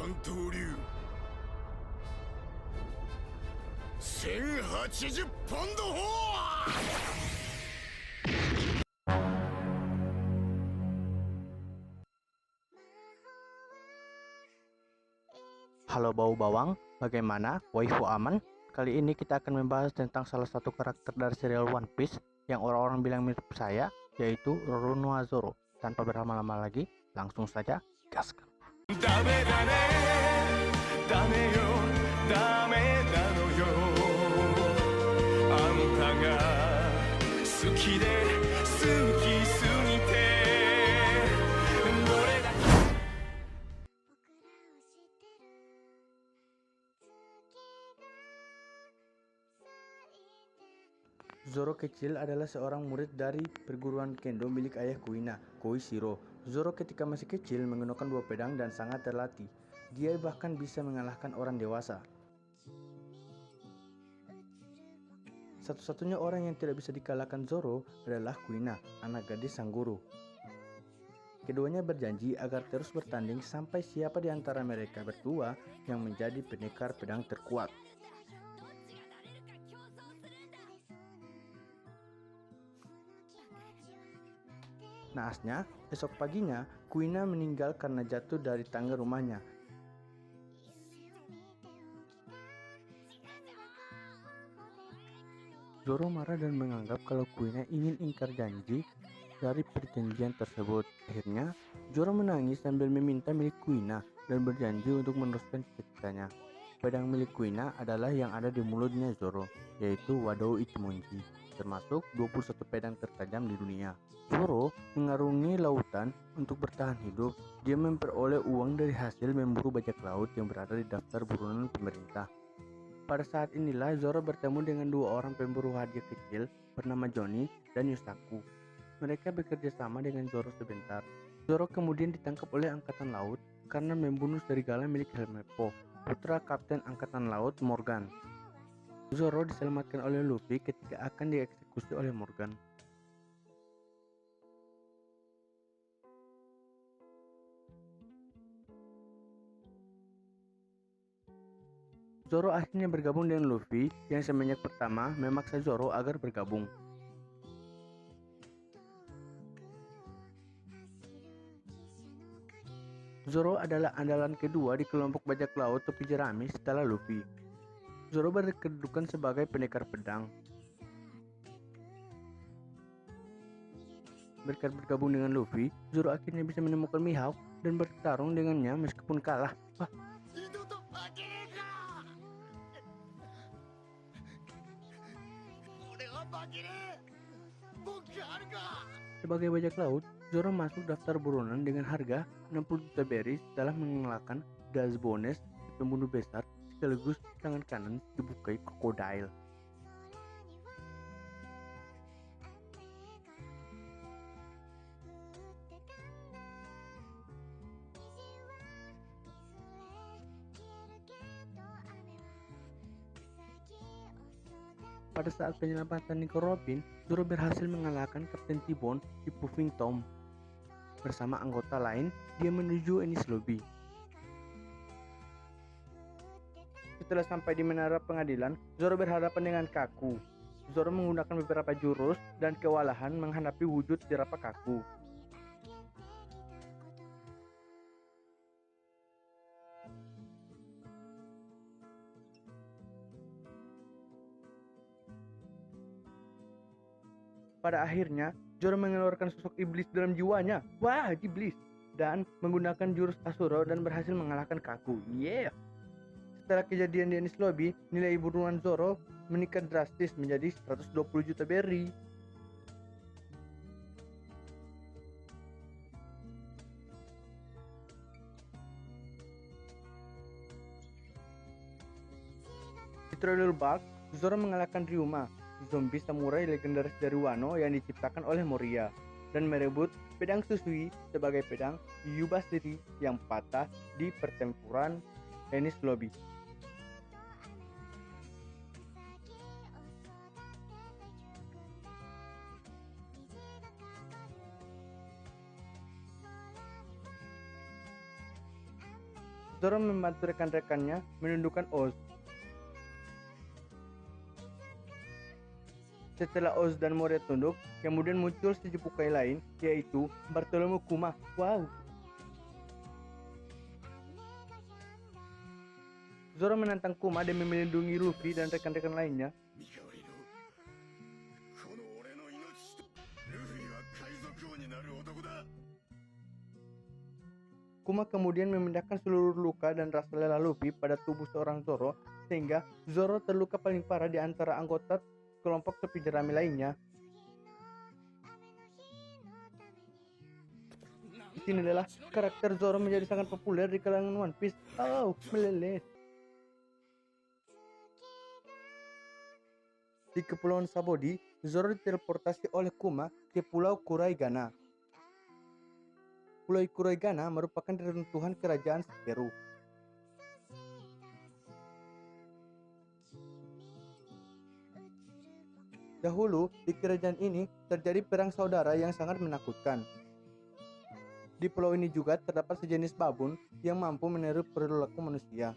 三刀流1080ポンド砲。 Halo bau bawang, bagaimana? Waifu aman? Kali ini kita akan membahas tentang salah satu karakter dari serial One Piece yang orang-orang bilang mirip saya, yaitu Roronoa Zoro. Tanpa berlama-lama lagi, langsung saja gaskan. Zoro kecil adalah seorang murid dari perguruan kendo milik ayah Kuina, Koishiro. Zoro ketika masih kecil menggunakan 2 pedang dan sangat terlatih. Dia bahkan bisa mengalahkan orang dewasa. Satu-satunya orang yang tidak bisa dikalahkan Zoro adalah Kuina, anak gadis sang guru. Keduanya berjanji agar terus bertanding sampai siapa di antara mereka berdua yang menjadi pendekar pedang terkuat. Naasnya, esok paginya, Kuina meninggal karena jatuh dari tangga rumahnya. Zoro marah dan menganggap kalau Kuina ingin ingkar janji dari perjanjian tersebut. Akhirnya, Zoro menangis sambil meminta milik Kuina dan berjanji untuk meneruskan cita-citanya. Pedang milik Kuina adalah yang ada di mulutnya Zoro, yaitu Wadou Ichimonji, termasuk 21 pedang tertajam di dunia. Zoro mengarungi lautan untuk bertahan hidup. Dia memperoleh uang dari hasil memburu bajak laut yang berada di daftar buronan pemerintah. Pada saat inilah Zoro bertemu dengan 2 orang pemburu hadiah kecil bernama Johnny dan Yusaku. Mereka bekerja sama dengan Zoro sebentar. Zoro kemudian ditangkap oleh Angkatan Laut karena membunuh serigala milik Helmeppo, putra Kapten Angkatan Laut Morgan. Zoro diselamatkan oleh Luffy ketika akan dieksekusi oleh Morgan. Zoro akhirnya bergabung dengan Luffy yang semenjak pertama memaksa Zoro agar bergabung. Zoro adalah andalan kedua di kelompok bajak laut topi jerami setelah Luffy. Zoro berkedudukan sebagai pendekar pedang. Berkat bergabung dengan Luffy, Zoro akhirnya bisa menemukan Mihawk dan bertarung dengannya meskipun kalah. Sebagai bajak laut, Zoro masuk daftar buronan dengan harga 60 juta berry setelah mengalahkan Dazbones, pembunuh besar, sekaligus tangan kanan dibukai krokodil. Pada saat penyelamatan Nico Robin, Zoro berhasil mengalahkan Kapten T-Bone di Puffing Tom. Bersama anggota lain, dia menuju Enies Lobby. Setelah sampai di menara pengadilan, Zoro berhadapan dengan Kaku. Zoro menggunakan beberapa jurus dan kewalahan menghadapi wujud jerapah Kaku. Pada akhirnya, Zoro mengeluarkan sosok iblis dalam jiwanya. Wah, iblis! Dan menggunakan jurus Asuro dan berhasil mengalahkan Kaku. Yeah! Setelah kejadian di Enies Lobby, nilai buruan Zoro meningkat drastis menjadi 120 juta berry. Di Thriller Bark, Zoro mengalahkan Ryuma, zombie samurai legendaris dari Wano yang diciptakan oleh Moria, dan merebut pedang Susui sebagai pedang Yubashiri yang patah di pertempuran Enies Lobby. Zoro membantu rekan-rekannya menundukkan Oz. Setelah Oz dan Moria tunduk, kemudian muncul si Cipukai lain, yaitu Bartolomeu Kuma. Wow! Zoro menantang Kuma demi melindungi Luffy dan rekan-rekan lainnya. Kuma kemudian memindahkan seluruh luka dan rasa lelah Luffy pada tubuh seorang Zoro, sehingga Zoro terluka paling parah di antara anggota kelompok topi jerami lainnya. Di sini adalah karakter Zoro menjadi sangat populer di kalangan One Piece. Oh, meleleh. Di Kepulauan Sabodi, Zoro diteleportasi oleh Kuma ke Pulau Kuraigana. Pulau Kuraigana merupakan reruntuhan kerajaan Shigeru. Dahulu, di kerajaan ini terjadi perang saudara yang sangat menakutkan. Di pulau ini juga terdapat sejenis babun yang mampu meniru perilaku manusia.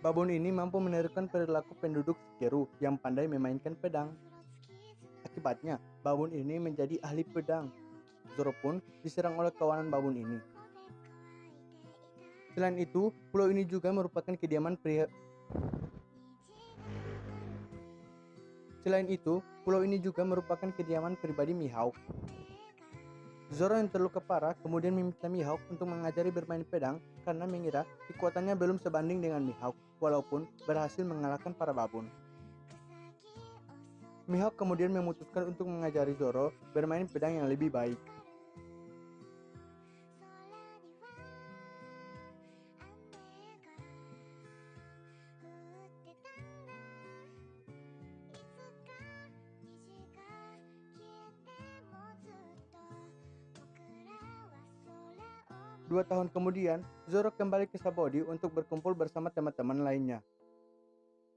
Babon ini mampu menirukan perilaku penduduk Shigeru yang pandai memainkan pedang. Akibatnya, babon ini menjadi ahli pedang. Zoro pun diserang oleh kawanan babon ini. Selain itu, pulau ini juga merupakan kediaman pribadi Mihawk. Zoro yang terluka parah kemudian meminta Mihawk untuk mengajari bermain pedang karena mengira kekuatannya belum sebanding dengan Mihawk, walaupun berhasil mengalahkan para babon. Mihawk kemudian memutuskan untuk mengajari Zoro bermain pedang yang lebih baik. Dua tahun kemudian, Zoro kembali ke Sabodi untuk berkumpul bersama teman-teman lainnya.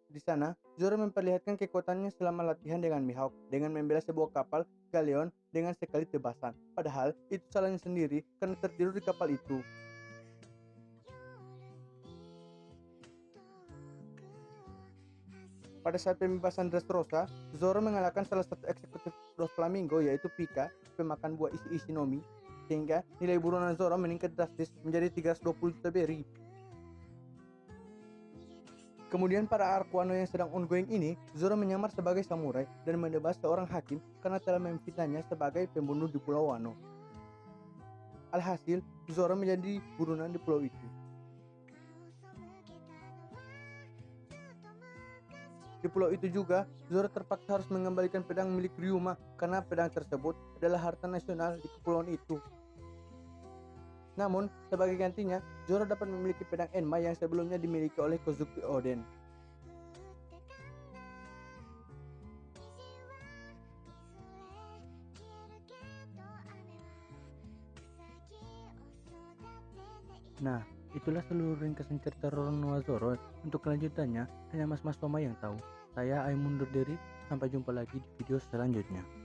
Di sana, Zoro memperlihatkan kekuatannya selama latihan dengan Mihawk dengan membela sebuah kapal galeon dengan sekali tebasan. Padahal itu salahnya sendiri karena tertidur di kapal itu. Pada saat pembebasan Dressrosa, Zoro mengalahkan salah satu eksekutif Doflamingo yaitu Pika, pemakan buah isi Nomi, sehingga nilai buronan Zoro meningkat drastis menjadi 320 juta berry. Kemudian pada arc Wano yang sedang ongoing ini, Zoro menyamar sebagai samurai dan menebas seorang hakim karena telah memfitnahnya sebagai pembunuh di Pulau Wano. Alhasil, Zoro menjadi buronan di pulau itu. Di pulau itu juga, Zoro terpaksa harus mengembalikan pedang milik Ryuma karena pedang tersebut adalah harta nasional di kepulauan itu. Namun, sebagai gantinya, Zoro dapat memiliki pedang Enma yang sebelumnya dimiliki oleh Kozuki Oden. Nah, itulah seluruh ringkasan cerita Roronoa Zoro. Untuk kelanjutannya, hanya Mas-Mas Toma yang tahu. Saya Aimundur Diri, sampai jumpa lagi di video selanjutnya.